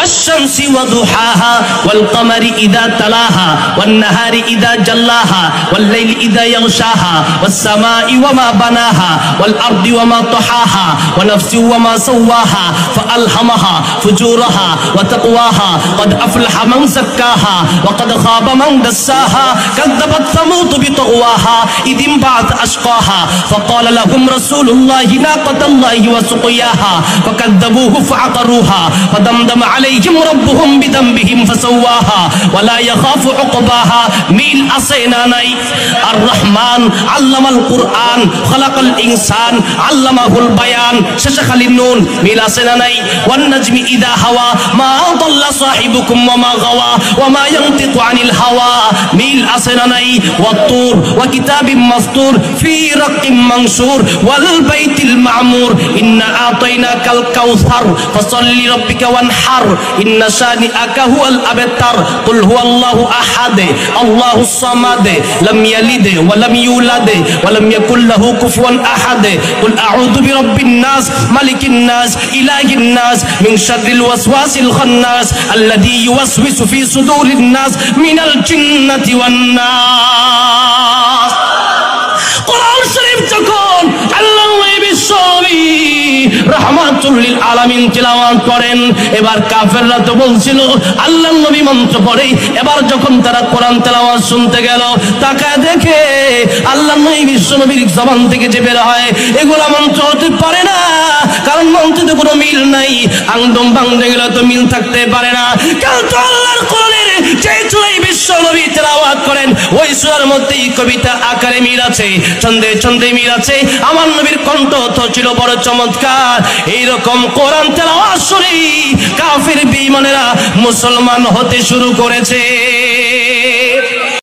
والشمس وضحاها والقمر إذا تلاها والنهار إذا جلاها والليل إذا يغشاها والسماء وما بناها والأرض وما طحاها ونفس وما سواها فألهمها فجورها وتقواها قد أفلح من زكاها وقد خاب من دساها كذبت ثمود بطغواها إذ انبعث أشقاها فقال لهم رسول الله ناقة الله وسقياها فكذبوه فعقروها فدمدم عليهم ربهم بذنبهم فسواها ولا يخاف عقباها মিল আছে না নাই আর রহমান আল্লামাল কুরআন খলাকাল ইনসান আল্লামাহুল বায়ান শেষে খালি নুন মিল আছে না নাই ওয়ান নাজমি ইদা হাওয়া মা দাল্লা সাহিবুকুম ওয়া মা গাওয়া ওয়া মা ইয়ানতিকু আনিল হাওয়া মিল আছে না নাই ওয়াতুর ওয়া কিতাবিম মাসতুর ফি রাকিম মানসুর ওয়াল বাইতিল মামুর ইন্না আতাইনাকাল কাউসার ফাসাল্লি রাব্বিকা ওয়ানহার ইন্না শানিআকা হুয়াল আবতার কুল হুয়াল্লাহু আহাদ আল্লাহুস সামাদ লাম ইয়ালিদ ওয়া লাম ইউলাদ ওয়া লাম ইয়াকুল লাহু কুফুয়ান আহাদ কুল আউযু বিরাব্বিন নাস মালিকিন নাস ইলাহিন নাস মিন শাররিল ওয়াসওয়াসিল খান্নাস আল্লাযী ইউওয়াসওয়িসু ফি সুদুরিন নাস মিনাল জিন্নাতি ওয়ান নাস কোরআন শরীফ যখন আল্লাহ বিশ্বনবী রাহমাতুল লিল আলামিন তিলাওয়াত করেন এবার কাফেররা তো বলছিল আল্লাহর নবী মন্ত্র পড়ে এবার যখন তারা কোরআন তেলাওয়াত শুনতে গেল তাকায় দেখে আল্লাহর নবী বিশ্বনবীর জবান থেকে যে বের হয় এগুলা মন্ত্র হতে পারে না কারণ মন্ত্রে কোনো মিল নাই আংদম ভাঙতে গেলে তো মিল থাকতে পারে না কারণ তো আল্লাহর কোরআনের যে সূরায় বিশ্বনবী তেলাওয়াত করেন ওই সূরার মধ্যেই কবিতা আকারে মিল আছে ছন্দে ছন্দে মিল আছে আমার নবীর কণ্ঠ তো ছিল বড় চমৎকার এইরকম কোরআন তেলাওয়াত শুনে কাফির বেঈমানেরা মুসলমান হতে শুরু করেছে